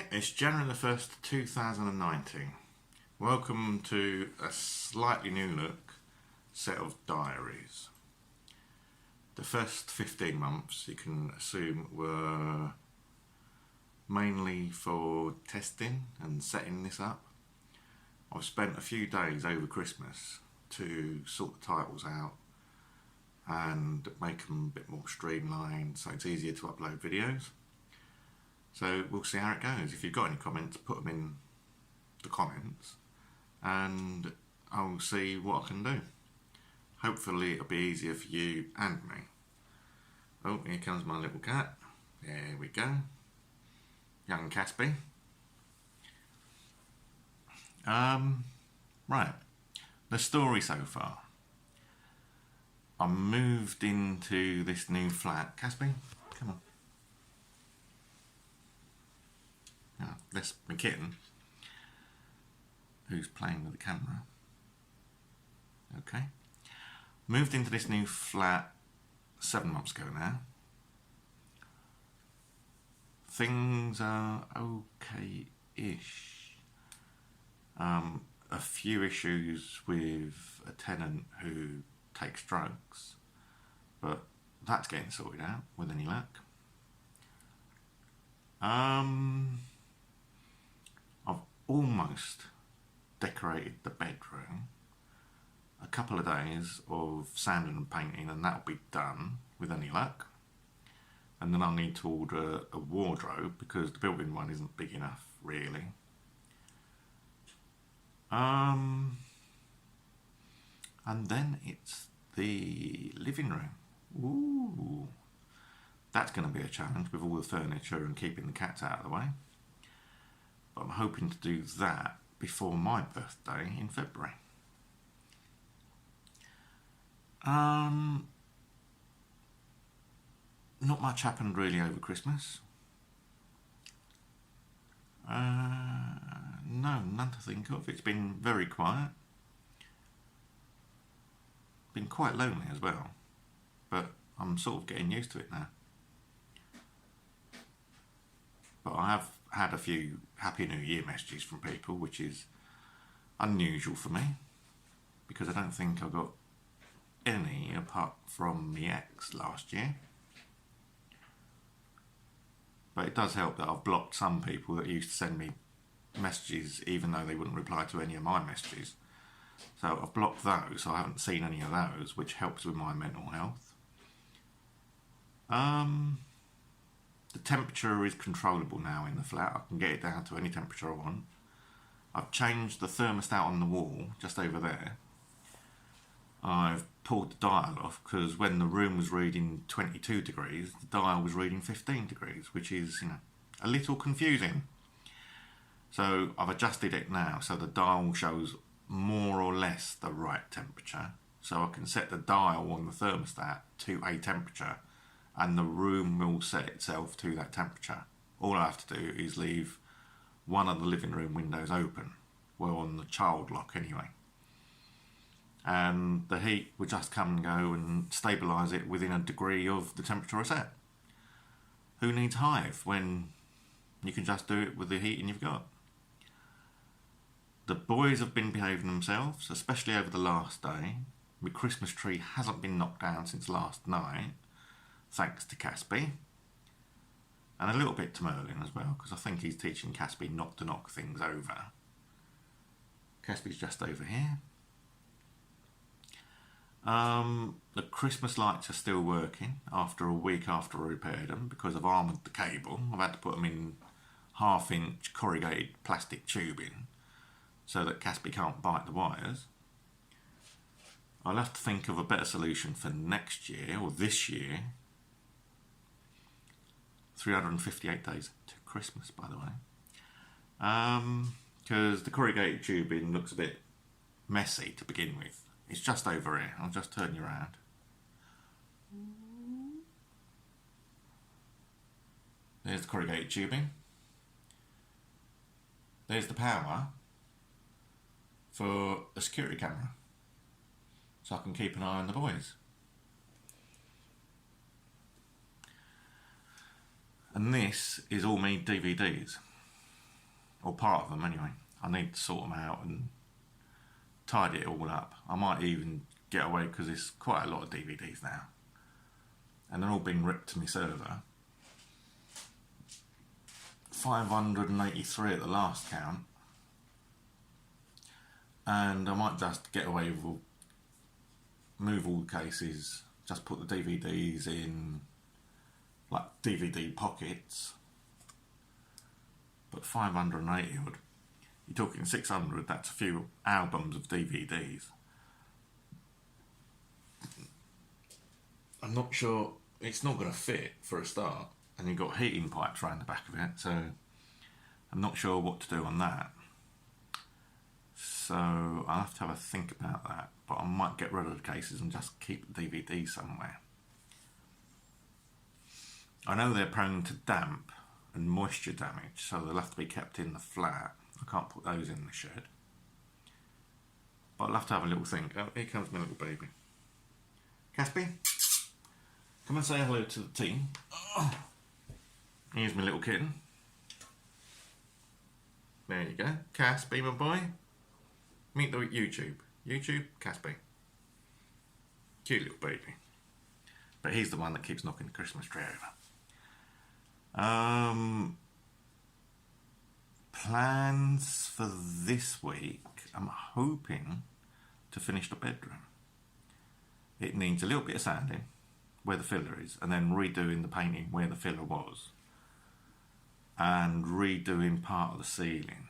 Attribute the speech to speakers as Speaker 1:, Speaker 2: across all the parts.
Speaker 1: here, it's January the 1st, 2019. Welcome to a slightly new look set of diaries. The first 15 months, you can assume, were mainly for testing and setting this up. I've spent a few days over Christmas to sort the titles out and make them a bit more streamlined so it's easier to upload videos. So we'll see how it goes. If you've got any comments, put them in the comments and I'll see what I can do. Hopefully it'll be easier for you and me. Oh, here comes my little cat. There we go. Young Caspy. Right. The story so far. I moved into this new flat. Caspy, come on. Now, that's my kitten, who's playing with the camera. Okay. Moved into this new flat 7 months ago now. Things are okay-ish. A few issues with a tenant who takes drugs, but that's getting sorted out with any luck. I've almost decorated the bedroom. A couple of days of sanding and painting and that'll be done with any luck. And then I'll need to order a wardrobe because the built-in one isn't big enough really. And then it's the living room. Ooh, that's going to be a challenge with all the furniture and keeping the cats out of the way. But I'm hoping to do that before my birthday in February. Not much happened really over Christmas. No, none to think of. It's been very quiet. Been quite lonely as well, but I'm sort of getting used to it now. But I have had a few Happy New Year messages from people, which is unusual for me, because I don't think I got any apart from the ex last year. But it does help that I've blocked some people that used to send me messages even though they wouldn't reply to any of my messages. So I've blocked those, so I haven't seen any of those, which helps with my mental health. The temperature is controllable now in the flat. I can get it down to any temperature I want. I've changed the thermostat on the wall, just over there. I've pulled the dial off because when the room was reading 22 degrees, the dial was reading 15 degrees, which is, a little confusing. So I've adjusted it now so the dial shows more or less the right temperature. So I can set the dial on the thermostat to a temperature and the room will set itself to that temperature. All I have to do is leave one of the living room windows open, well, on the child lock anyway. And the heat will just come and go and stabilise it within a degree of the temperature I set. Who needs Hive when you can just do it with the heating you've got? The boys have been behaving themselves, especially over the last day. My Christmas tree hasn't been knocked down since last night, thanks to Caspy. And a little bit to Merlin as well, because I think he's teaching Caspy not to knock things over. Caspy's just over here. The Christmas lights are still working after a week after I repaired them because I've armoured the cable. I've had to put them in 1/2-inch corrugated plastic tubing so that Caspy can't bite the wires. I'll have to think of a better solution for next year, or this year. 358 days to Christmas, by the way. Because the corrugated tubing looks a bit messy to begin with. It's just over here. I'll just turn you around. There's the corrugated tubing. There's the power for a security camera, so I can keep an eye on the boys. And this is all me DVDs. or part of them anyway. I need to sort them out and tidy it all up. I might even get away, because there's quite a lot of DVDs now, and they're all being ripped to my server. 583 at the last count, and I might just get away with move all the cases, just put the DVDs in like DVD pockets. But 580 odd, you're talking 600, that's a few albums of DVDs. I'm not sure, it's not going to fit for a start, and you've got heating pipes around the back of it, so I'm not sure what to do on that. So I'll have to have a think about that, but I might get rid of the cases and just keep the DVDs somewhere. I know they're prone to damp and moisture damage, so they'll have to be kept in the flat. I can't put those in the shed. But I'll have to have a little think. Oh, here comes my little baby. Caspy, come and say hello to the team. Oh. Here's my little kitten. There you go. Caspy, my boy. Meet the YouTube. YouTube, Caspy. Cute little baby. But he's the one that keeps knocking the Christmas tree over. Plans for this week, I'm hoping to finish the bedroom. It needs a little bit of sanding where the filler is, and then redoing the painting where the filler was, and redoing part of the ceiling,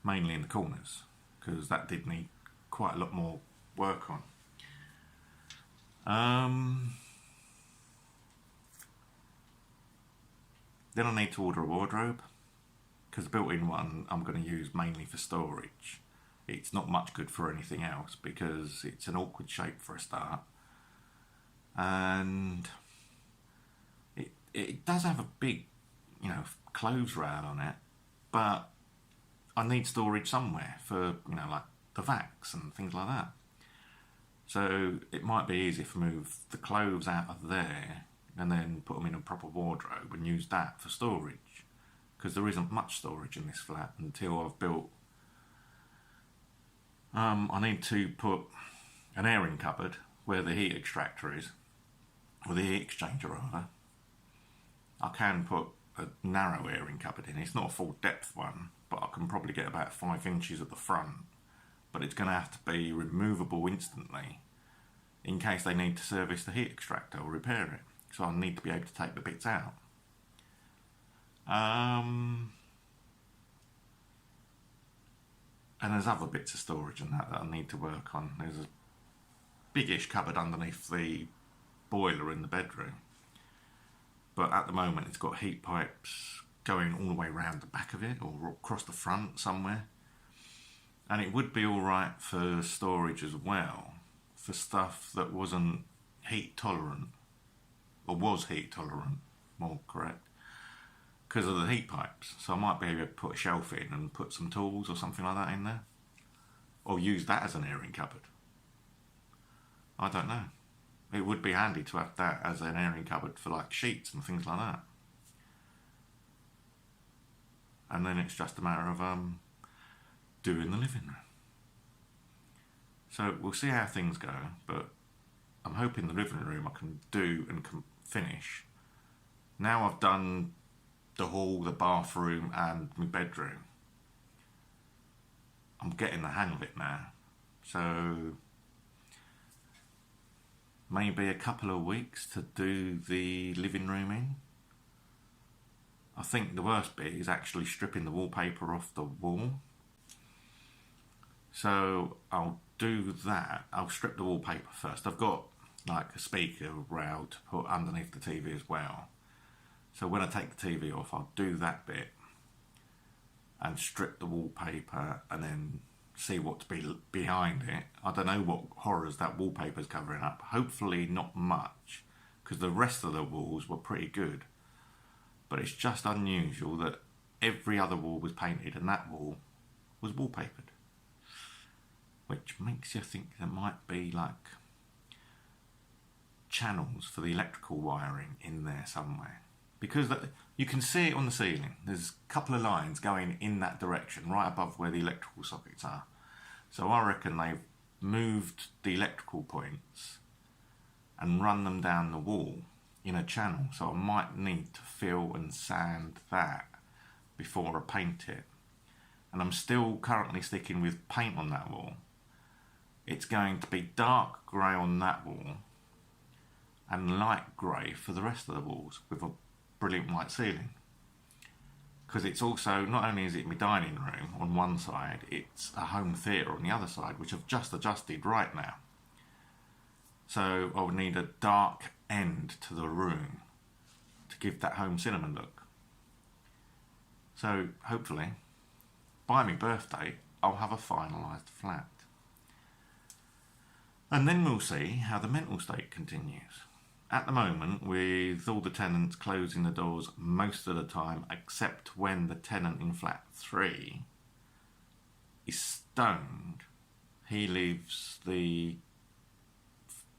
Speaker 1: mainly in the corners, because that did need quite a lot more work on. Then I need to order a wardrobe, because the built-in one I'm going to use mainly for storage. It's not much good for anything else, because it's an awkward shape for a start, and it does have a big, clothes rail on it, but I need storage somewhere for, like the vacs and things like that. So it might be easier to move the clothes out of there and then put them in a proper wardrobe and use that for storage, because there isn't much storage in this flat until I've built. I need to put an airing cupboard where the heat extractor is, or the heat exchanger rather. I can put a narrow airing cupboard in. It's not a full depth one, but I can probably get about 5 inches at the front, but it's going to have to be removable instantly in case they need to service the heat extractor or repair it. So I need to be able to take the bits out. And there's other bits of storage and that I need to work on. There's a biggish cupboard underneath the boiler in the bedroom, but at the moment it's got heat pipes going all the way around the back of it or across the front somewhere, and it would be alright for storage as well, for stuff that wasn't heat tolerant, or was heat tolerant, more correct, because of the heat pipes. So I might be able to put a shelf in and put some tools or something like that in there, or use that as an airing cupboard. I don't know. It would be handy to have that as an airing cupboard for like sheets and things like that. And then it's just a matter of doing the living room. So we'll see how things go, but I'm hoping the living room I can do and can finish. Now I've done the hall, the bathroom and my bedroom, I'm getting the hang of it now. So maybe a couple of weeks to do the living room in. I think the worst bit is actually stripping the wallpaper off the wall. So I'll do that. I'll strip the wallpaper first. I've got like a speaker rail to put underneath the TV as well. So when I take the TV off, I'll do that bit and strip the wallpaper and then see what's behind it. I don't know what horrors that wallpaper's covering up. Hopefully not much, because the rest of the walls were pretty good. But it's just unusual that every other wall was painted and that wall was wallpapered. Which makes you think there might be like channels for the electrical wiring in there somewhere. because you can see it on the ceiling. There's a couple of lines going in that direction, right above where the electrical sockets are. So I reckon they've moved the electrical points and run them down the wall in a channel. So I might need to fill and sand that before I paint it. And I'm still currently sticking with paint on that wall. It's going to be dark grey on that wall and light grey for the rest of the walls with a brilliant white ceiling. Because it's also, not only is it my dining room on one side, it's a home theatre on the other side, which I've just adjusted right now. So I would need a dark end to the room to give that home cinema look. So hopefully, by my birthday, I'll have a finalised flat. And then we'll see how the mental state continues. At the moment, with all the tenants closing the doors most of the time, except when the tenant in flat 3 is stoned, he leaves the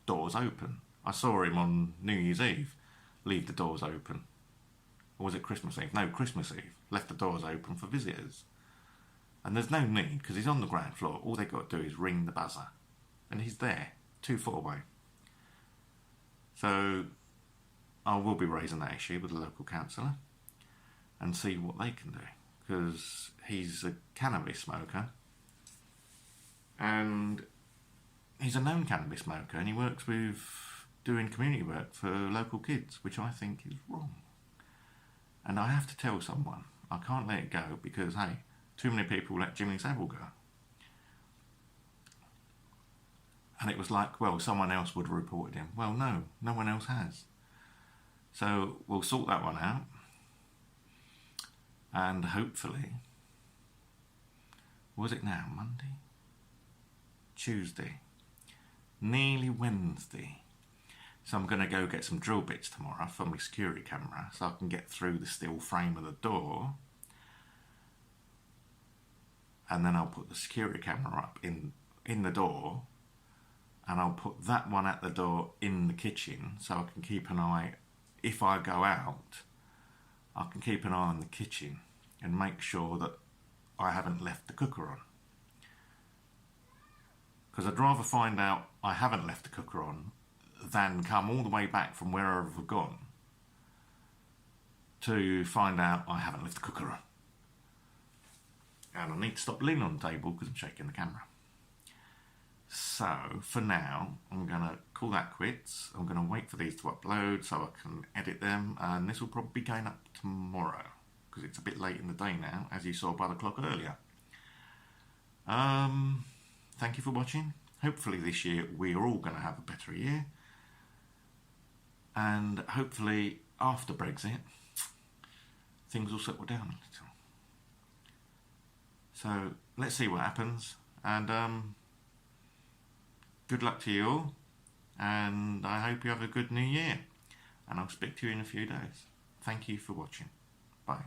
Speaker 1: doors open. I saw him on New Year's Eve leave the doors open. Or was it Christmas Eve? No, Christmas Eve. Left the doors open for visitors. And there's no need, because he's on the ground floor. All they've got to do is ring the buzzer. And he's there, 2 foot away. So I will be raising that issue with the local councillor and see what they can do, because he's a cannabis smoker and he's a known cannabis smoker, and he works with doing community work for local kids, which I think is wrong. And I have to tell someone, I can't let it go, because hey, too many people let Jimmy Savile go. And it was like, well, someone else would have reported him. Well, no, no one else has. So we'll sort that one out. And hopefully, was it now, Monday? Tuesday. Nearly Wednesday. So I'm going to go get some drill bits tomorrow for my security camera so I can get through the steel frame of the door. And then I'll put the security camera up in the door. And I'll put that one at the door in the kitchen so I can keep an eye, if I go out, I can keep an eye on the kitchen and make sure that I haven't left the cooker on. Because I'd rather find out I haven't left the cooker on than come all the way back from wherever I've gone to find out I haven't left the cooker on. And I need to stop leaning on the table because I'm shaking the camera. So, for now, I'm going to call that quits. I'm going to wait for these to upload so I can edit them, and this will probably be going up tomorrow because it's a bit late in the day now, as you saw by the clock earlier. Thank you for watching. Hopefully this year we are all going to have a better year, and hopefully after Brexit things will settle down a little. So, let's see what happens, and good luck to you all, and I hope you have a good new year, and I'll speak to you in a few days. Thank you for watching. Bye.